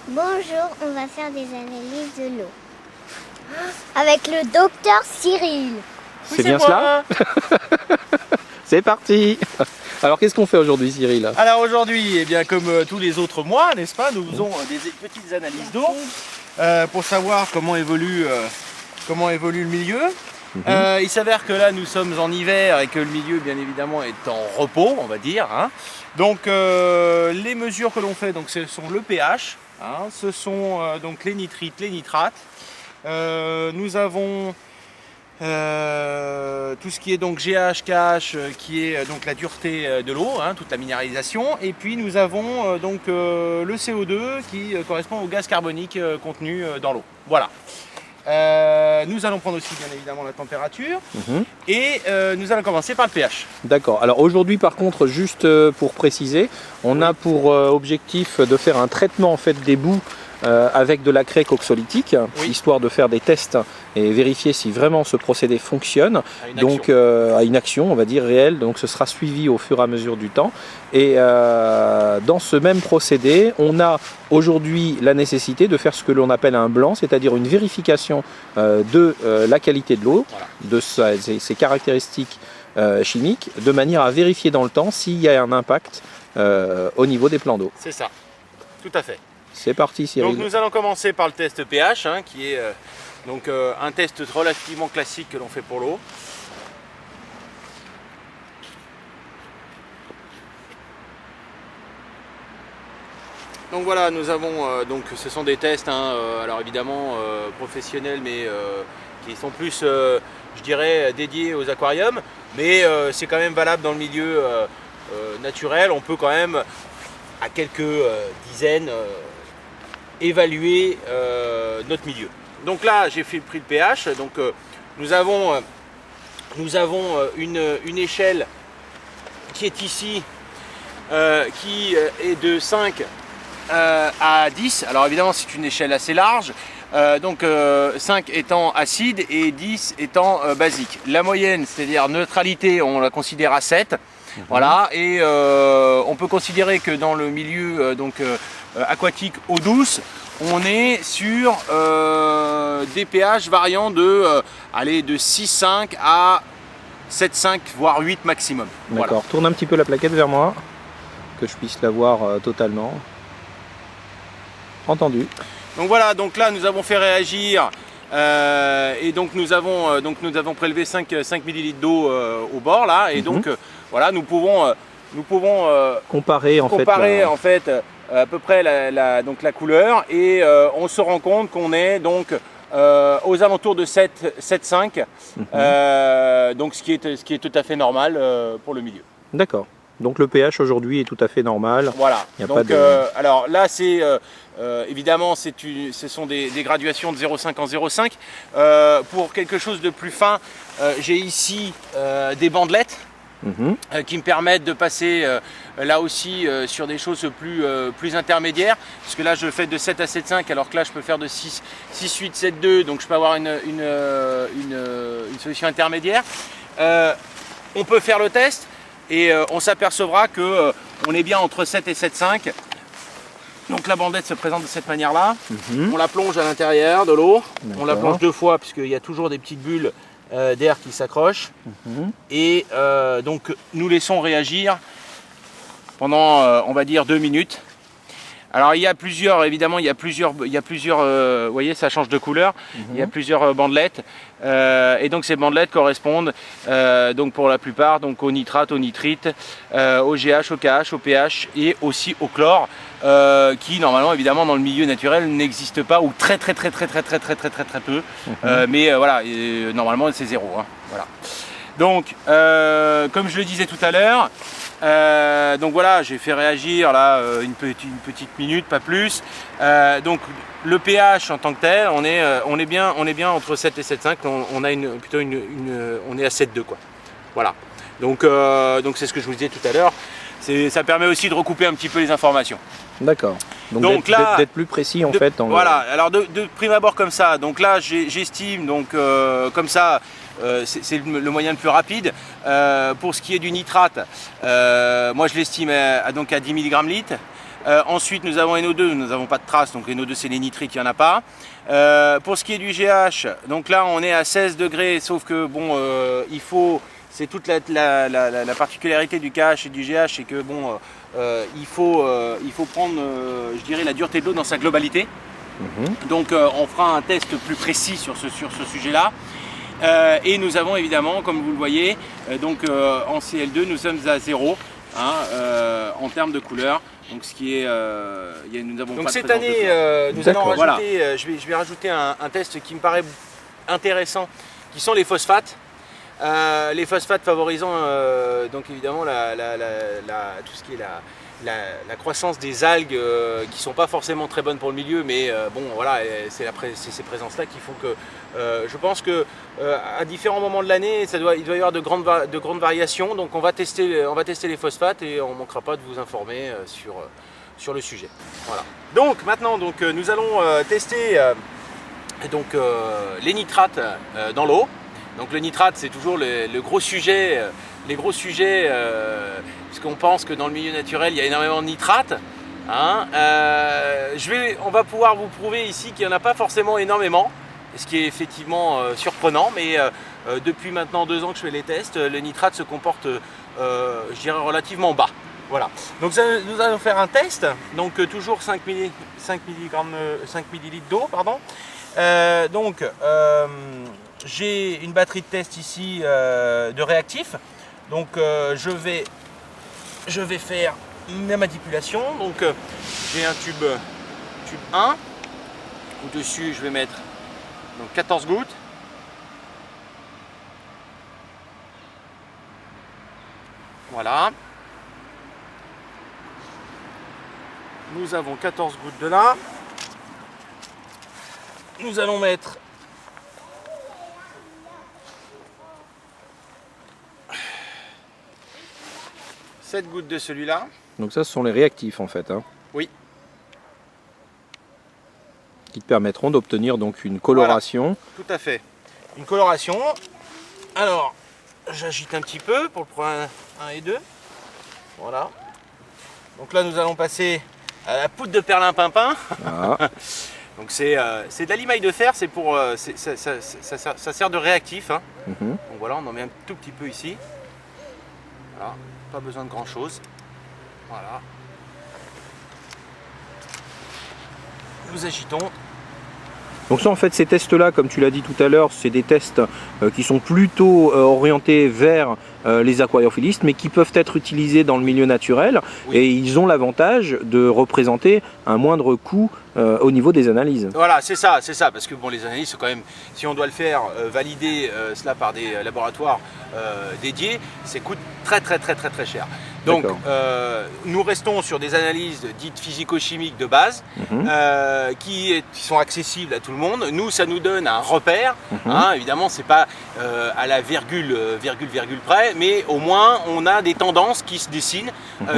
Bonjour, on va faire des analyses de l'eau. Avec le docteur Cyril. C'est bien cela? C'est parti. Alors qu'est-ce qu'on fait aujourd'hui, Cyril? Alors aujourd'hui, eh bien, comme tous les autres mois, n'est-ce pas, nous faisons des petites analyses d'eau pour savoir comment évolue le milieu. Il s'avère que là nous sommes en hiver et que le milieu bien évidemment est en repos, on va dire, hein. Donc les mesures que l'on fait, donc, ce sont le pH, hein, ce sont donc les nitrites, les nitrates. Nous avons tout ce qui est donc GH, KH, qui est donc la dureté de l'eau, hein, toute la minéralisation. Et puis nous avons donc le CO2 qui correspond au gaz carbonique contenu dans l'eau. Voilà. Nous allons prendre aussi bien évidemment la température et nous allons commencer par le pH. D'accord. Alors aujourd'hui par contre, juste pour préciser, on a pour objectif de faire un traitement en fait des boues avec de la craie oxolytique, histoire de faire des tests et vérifier si vraiment ce procédé fonctionne, à une action on va dire réelle, donc ce sera suivi au fur et à mesure du temps. Et dans ce même procédé, on a aujourd'hui la nécessité de faire ce que l'on appelle un blanc, c'est-à-dire une vérification de la qualité de l'eau, de ses caractéristiques chimiques, de manière à vérifier dans le temps s'il y a un impact au niveau des plans d'eau. C'est ça, tout à fait. C'est parti, Cyril. Donc nous allons commencer par le test pH, hein, qui est donc un test relativement classique que l'on fait pour l'eau. Donc voilà, nous avons donc ce sont des tests, hein, alors évidemment professionnels, mais qui sont plus, je dirais, dédiés aux aquariums, mais c'est quand même valable dans le milieu naturel. On peut quand même à quelques dizaines évaluer notre milieu. Donc là j'ai pris le pH, donc nous avons une échelle qui est ici, qui est de 5 à 10. Alors évidemment c'est une échelle assez large, donc 5 étant acide et 10 étant basique. La moyenne, c'est-à-dire neutralité, on la considère à 7. Voilà, et on peut considérer que dans le milieu aquatique eau douce, on est sur des pH variant de 6,5 à 7,5 voire 8 maximum. D'accord, voilà. Tourne un petit peu la plaquette vers moi, que je puisse la voir totalement. Entendu. Donc voilà, donc là nous avons fait réagir et donc nous avons prélevé 5 ml d'eau au bord là, et donc voilà, nous pouvons comparer en fait à peu près la couleur, et on se rend compte qu'on est donc aux alentours de 7,5, donc ce qui est tout à fait normal pour le milieu. D'accord. Donc le pH aujourd'hui est tout à fait normal. Voilà. Donc, alors là c'est évidemment ce sont des graduations de 0,5 en 0,5. Pour quelque chose de plus fin, j'ai ici des bandelettes qui me permettent de passer là aussi sur des choses plus intermédiaires, parce que là je fais de 7 à 7,5, alors que là je peux faire de 6, 8, 7, 2, donc je peux avoir une solution intermédiaire. On peut faire le test et on s'apercevra que on est bien entre 7 et 7,5. Donc la bandelette se présente de cette manière là. On la plonge à l'intérieur de l'eau, on la plonge 2 fois puisqu'il y a toujours des petites bulles d'air qui s'accrochent, et donc nous laissons réagir pendant on va dire 2 minutes. Alors il y a plusieurs, évidemment il y a plusieurs, vous voyez, ça change de couleur, il y a plusieurs bandelettes, et donc ces bandelettes correspondent donc pour la plupart donc au nitrate, au nitrite, au GH, au KH, au pH et aussi au chlore, qui normalement évidemment dans le milieu naturel n'existe pas, ou très peu, mais voilà, normalement c'est 0, hein, voilà. Donc comme je le disais tout à l'heure, donc voilà, j'ai fait réagir là une petite minute, pas plus. Donc le pH en tant que tel, on est bien entre 7 et 7,5. On a on est à 7,2 quoi. Voilà. Donc c'est ce que je vous disais tout à l'heure. Ça permet aussi de recouper un petit peu les informations. D'accord. Donc d'être plus précis en fait. Voilà. Alors de prime abord comme ça. Donc là j'estime donc comme ça. C'est le moyen le plus rapide. Pour ce qui est du nitrate, moi je l'estime à 10 mg litre. Ensuite, nous avons NO2, nous n'avons pas de traces, donc NO2 c'est les nitrites, il n'y en a pas. Pour ce qui est du GH, donc là on est à 16 degrés, sauf que bon, il faut, c'est toute la particularité du KH et du GH, c'est que bon, il faut prendre, je dirais, la dureté de l'eau dans sa globalité. Donc on fera un test plus précis sur ce sujet-là. Et nous avons évidemment, comme vous le voyez, donc en CL2 nous sommes à 0 en termes de couleur. Donc ce qui est, nous avons donc pas cette année, nous allons rajouter, voilà. Je vais rajouter un test qui me paraît intéressant, qui sont les phosphates. Les phosphates favorisant donc évidemment tout ce qui est la croissance des algues qui ne sont pas forcément très bonnes pour le milieu, mais bon voilà, c'est ces présences-là qui font que je pense que à différents moments de l'année, il doit y avoir de grandes variations. Donc on va tester les phosphates et on ne manquera pas de vous informer sur le sujet. Voilà. Donc maintenant nous allons tester les nitrates dans l'eau. Donc le nitrate, c'est toujours le gros sujet, les gros sujets, puisqu'on pense que dans le milieu naturel, il y a énormément de nitrates. On va pouvoir vous prouver ici qu'il n'y en a pas forcément énormément, ce qui est effectivement surprenant, mais depuis maintenant 2 ans que je fais les tests, le nitrate se comporte, je dirais, relativement bas. Voilà. Donc nous allons faire un test, donc toujours 5 millilitres d'eau, pardon. J'ai une batterie de test ici de réactifs, donc je vais faire ma manipulation. Donc j'ai un tube 1, au-dessus je vais mettre donc 14 gouttes. Voilà. Nous avons 14 gouttes de là. Nous allons mettre 7 gouttes de celui-là. Donc ça, ce sont les réactifs en fait. Oui. Qui te permettront d'obtenir donc une coloration. Voilà, tout à fait. Une coloration. Alors, j'agite un petit peu pour le point 1 et 2. Voilà. Donc là, nous allons passer à la poudre de perlimpinpin. Ah. Donc c'est de la limaille de fer, c'est pour ça sert de réactif. Donc voilà, on en met un tout petit peu ici. Voilà, pas besoin de grand chose. Voilà. Nous agitons. Donc ça en fait ces tests là, comme tu l'as dit tout à l'heure, c'est des tests qui sont plutôt orientés vers les aquariophilistes, mais qui peuvent être utilisés dans le milieu naturel. Oui. Et ils ont l'avantage de représenter un moindre coût au niveau des analyses. Voilà, c'est ça, parce que bon, les analyses, c'est quand même, si on doit le faire, valider cela par des laboratoires dédiés, ça coûte très cher. Donc nous restons sur des analyses dites physico-chimiques de base qui sont accessibles à tout le monde. Nous, ça nous donne un repère. Évidemment, c'est pas à la virgule près, mais au moins on a des tendances qui se dessinent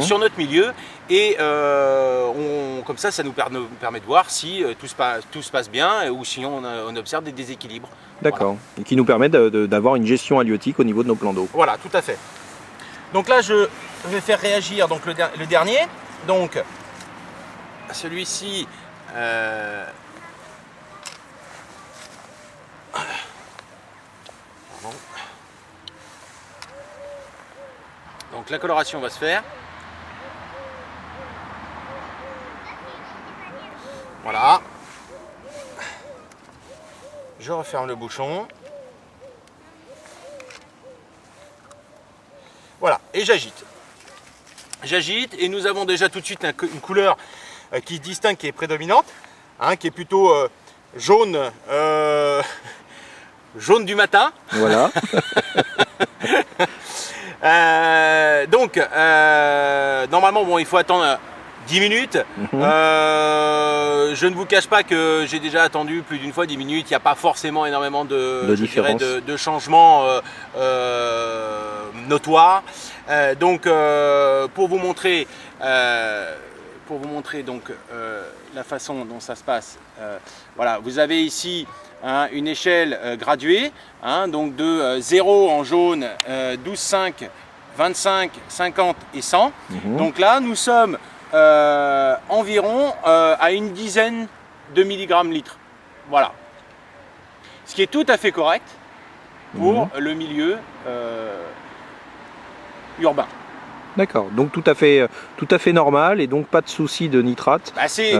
sur notre milieu. Et comme ça nous permet de voir si tout se passe bien ou si on observe des déséquilibres. D'accord. Voilà. Et qui nous permet d'avoir une gestion halieutique au niveau de nos plans d'eau. Voilà, tout à fait. Donc là, je vais faire réagir donc, le dernier. Donc, celui-ci... Donc la coloration va se faire. Voilà. Je referme le bouchon. Voilà, et j'agite. J'agite et nous avons déjà tout de suite une couleur qui se distingue, qui est prédominante, qui est plutôt jaune, jaune du matin. Voilà. Donc, normalement, bon, il faut attendre 10 minutes. Je ne vous cache pas que j'ai déjà attendu plus d'une fois 10 minutes. Il n'y a pas forcément énormément de changements notoires. Donc, pour vous montrer donc, la façon dont ça se passe, voilà, vous avez ici une échelle graduée, donc de 0 en jaune, 12, 5, 25, 50 et 100. Donc là, nous sommes environ à une dizaine de milligrammes litre. Voilà. Ce qui est tout à fait correct pour le milieu urbain. D'accord, donc tout à fait normal et donc pas de souci de nitrate. Bah c'est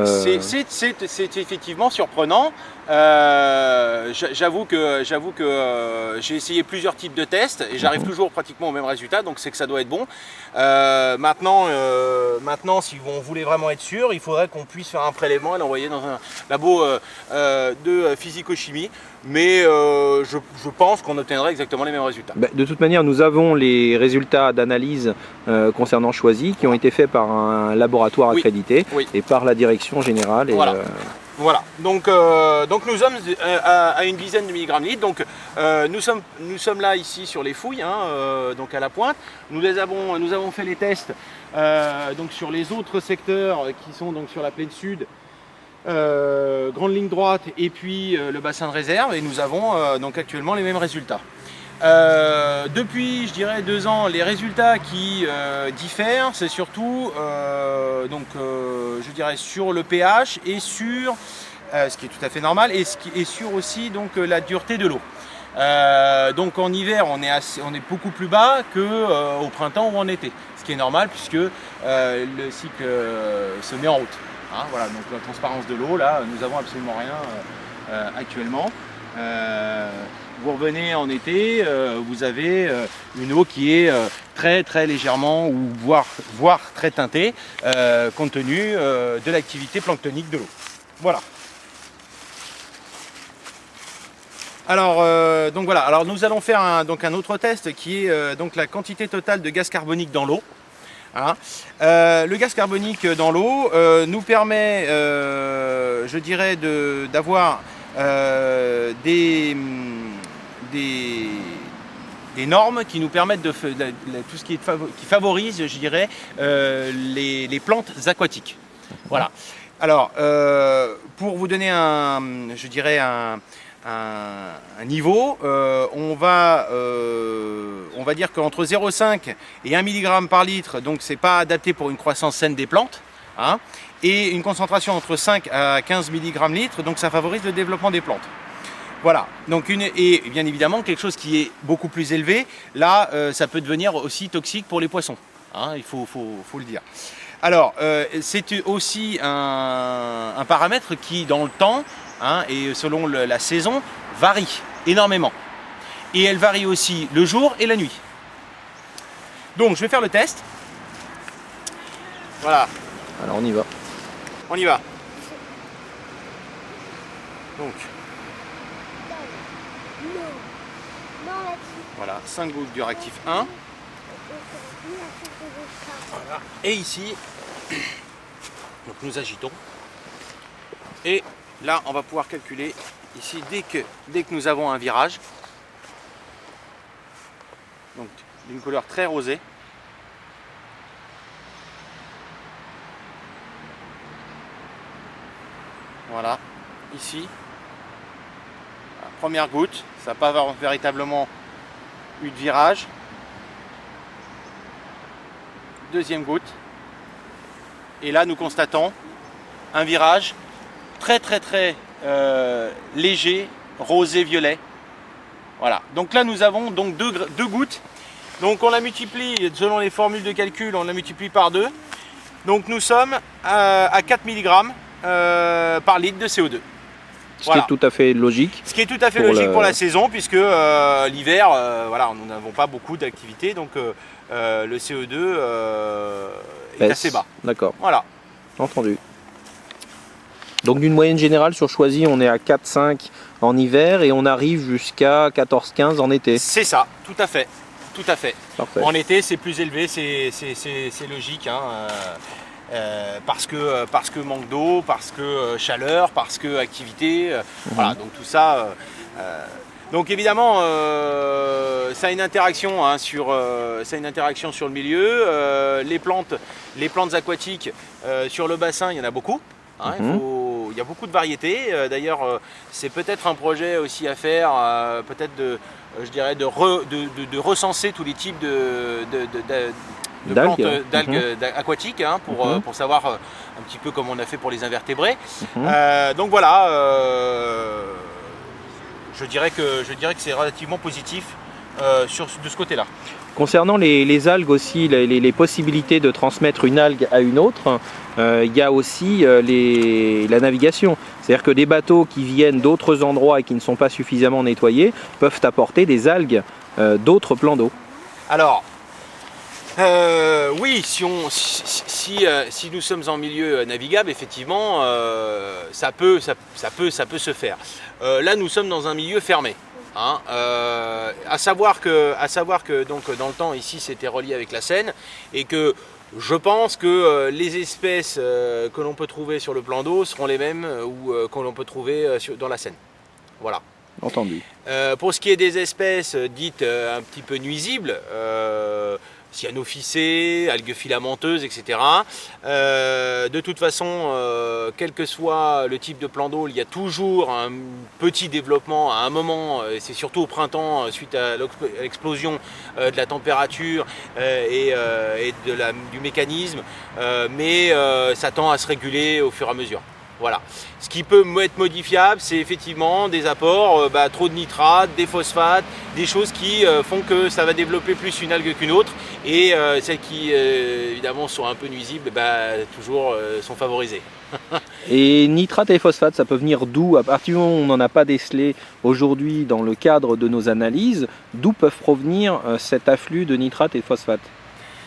effectivement surprenant. J'avoue que j'ai essayé plusieurs types de tests et j'arrive toujours pratiquement au même résultat, donc c'est que ça doit être bon. Maintenant, si on voulait vraiment être sûr, il faudrait qu'on puisse faire un prélèvement et l'envoyer dans un labo de physico-chimie. Mais je pense qu'on obtiendrait exactement les mêmes résultats. De toute manière, nous avons les résultats d'analyse concernant Choisy qui ont été faits par un laboratoire accrédité et par la direction générale. Et, voilà. Voilà, donc nous sommes à une dizaine de milligrammes litres. Donc nous sommes là ici sur les fouilles, donc à la pointe. Nous avons fait les tests donc sur les autres secteurs qui sont donc sur la plaine sud. Grande ligne droite et puis le bassin de réserve, et nous avons donc actuellement les mêmes résultats. Depuis je dirais 2 ans, les résultats qui diffèrent, c'est surtout je dirais sur le pH et sur ce qui est tout à fait normal, et sur aussi donc la dureté de l'eau. Donc en hiver on est beaucoup plus bas que au printemps ou en été, ce qui est normal puisque le cycle se met en route. Voilà, donc la transparence de l'eau, là, nous n'avons absolument rien actuellement. Vous revenez en été, vous avez une eau qui est très légèrement ou voire très teintée, compte tenu de l'activité planctonique de l'eau. Voilà. Alors, donc voilà. Alors nous allons faire un autre test qui est donc la quantité totale de gaz carbonique dans l'eau. Le gaz carbonique dans l'eau nous permet, je dirais, d'avoir des normes qui nous permettent de tout ce qui favorise, je dirais, les plantes aquatiques. Voilà. Alors, pour vous donner je dirais un niveau, on va dire qu'entre 0,5 et 1 mg par litre, donc c'est pas adapté pour une croissance saine des plantes, et une concentration entre 5 à 15 mg litre, donc ça favorise le développement des plantes. Voilà, donc et bien évidemment quelque chose qui est beaucoup plus élevé, là ça peut devenir aussi toxique pour les poissons, il faut le dire. Alors c'est aussi un paramètre qui dans le temps, et selon la saison, varie énormément. Et elle varie aussi le jour et la nuit. Donc je vais faire le test. Voilà. Alors on y va. On y va. Donc. Voilà, 5 gouttes du réactif 1. Voilà. Et ici, donc nous agitons. Et là, on va pouvoir calculer ici dès que nous avons un virage, donc d'une couleur très rosée. Voilà, ici, la première goutte, ça n'a pas véritablement eu de virage. Deuxième goutte, et là nous constatons un virage très léger, rosé-violet. Voilà, donc là nous avons donc deux gouttes. Donc on la multiplie, selon les formules de calcul, on la multiplie par 2. Donc nous sommes à 4 mg par litre de CO2. Ce qui est tout à fait logique. Ce qui est tout à fait logique pour la saison, puisque l'hiver, voilà, nous n'avons pas beaucoup d'activité, donc le CO2 est assez bas. D'accord. Voilà. Entendu. Donc d'une moyenne générale sur Choisy, on est à 4-5 en hiver et on arrive jusqu'à 14-15 en été. C'est ça, tout à fait. Tout à fait. Parfait. En été, c'est plus élevé, c'est logique. Parce que manque d'eau, parce que chaleur, parce que activité. Voilà, donc tout ça. Donc évidemment, ça a une interaction sur le milieu. Les plantes aquatiques sur le bassin, il y en a beaucoup. Il y a beaucoup de variétés. D'ailleurs, c'est peut-être un projet aussi à faire, peut-être de recenser tous les types plantes d'algues aquatiques hein, pour savoir un petit peu comme on a fait pour les invertébrés. Donc voilà, je dirais que c'est relativement positif de ce côté-là. Concernant les algues aussi, les possibilités de transmettre une algue à une autre, il y a aussi la navigation. C'est-à-dire que des bateaux qui viennent d'autres endroits et qui ne sont pas suffisamment nettoyés peuvent apporter des algues d'autres plans d'eau. Alors, oui, si nous sommes en milieu navigable, effectivement, ça peut se faire. Là, nous sommes dans un milieu fermé. Hein, à savoir que donc dans le temps ici c'était relié avec la Seine et que je pense que les espèces que l'on peut trouver sur le plan d'eau seront les mêmes que l'on peut trouver dans la Seine. Voilà. Entendu. Pour ce qui est des espèces dites un petit peu nuisibles, cyanophycées, algues filamenteuses, etc. De toute façon, quel que soit le type de plan d'eau, il y a toujours un petit développement à un moment, et c'est surtout au printemps, suite à l'explosion de la température et du mécanisme, mais ça tend à se réguler au fur et à mesure. Voilà. Ce qui peut être modifiable, c'est effectivement des apports, trop de nitrates, des phosphates, des choses qui font que ça va développer plus une algue qu'une autre et celles qui évidemment sont un peu nuisibles, toujours sont favorisées. Et nitrates et phosphates, ça peut venir d'où? À partir du moment où on n'en a pas décelé aujourd'hui dans le cadre de nos analyses, d'où peuvent provenir cet afflux de nitrates et phosphates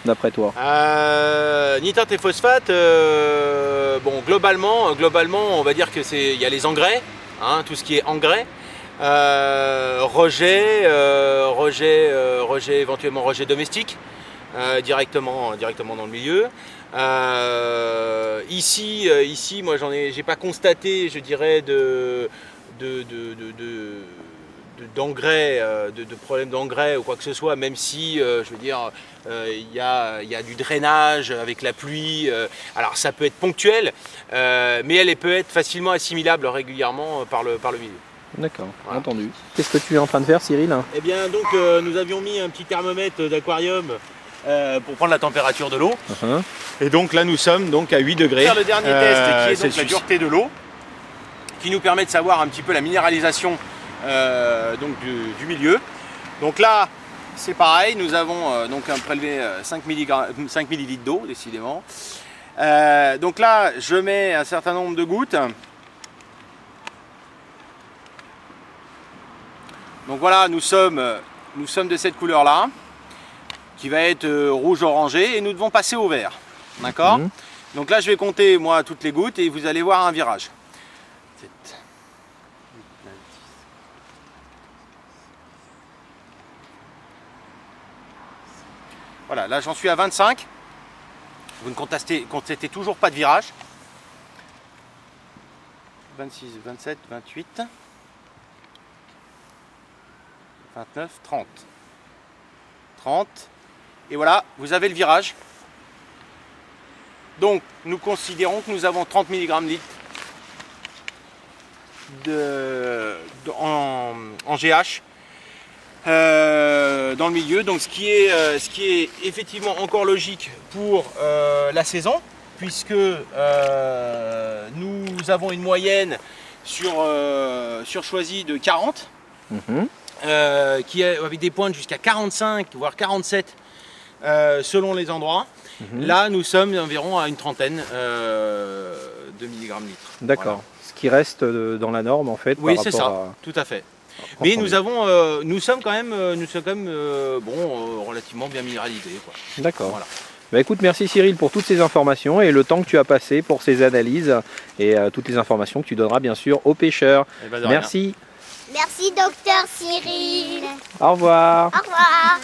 d'après toi? Nitrates et phosphates, bon, globalement, on va dire que il y a les engrais, hein, tout ce qui est engrais, éventuellement rejet domestique, directement dans le milieu. Ici, moi j'ai pas constaté, je dirais, d'engrais, de problèmes d'engrais ou quoi que ce soit, même si je veux dire il y a du drainage avec la pluie, alors ça peut être ponctuel, mais elle peut être facilement assimilable régulièrement par le milieu. D'accord, voilà. Entendu. Qu'est-ce que tu es en train de faire, Cyril? Eh bien donc nous avions mis un petit thermomètre d'aquarium pour prendre la température de l'eau. Et donc là nous sommes donc à 8 degrés. Faire le dernier test qui est donc la dureté de l'eau, qui nous permet de savoir un petit peu la minéralisation donc du milieu. Donc là c'est pareil, nous avons donc prélevé 5 ml d'eau décidément. Donc là je mets un certain nombre de gouttes. Donc voilà, nous sommes de cette couleur là qui va être rouge orangé et nous devons passer au vert. D'accord. Donc là je vais compter moi toutes les gouttes et vous allez voir un virage. 7. Voilà, là j'en suis à 25. Vous ne constatez toujours pas de virage. 26, 27, 28, 29, 30. 30. Et voilà, vous avez le virage. Donc nous considérons que nous avons 30 mg litre en GH. Dans le milieu, donc ce qui est effectivement encore logique pour la saison, puisque nous avons une moyenne sur choisi de 40, qui est avec des pointes jusqu'à 45 voire 47 selon les endroits. Là nous sommes environ à une trentaine de milligrammes litre. D'accord. Voilà. Ce qui reste dans la norme en fait. Oui, c'est ça, tout à fait. Mais nous sommes quand même relativement bien minéralisés. D'accord. Voilà. Bah écoute, merci Cyril pour toutes ces informations et le temps que tu as passé pour ces analyses et toutes les informations que tu donneras bien sûr aux pêcheurs. Merci. Merci docteur Cyril. Au revoir. Au revoir.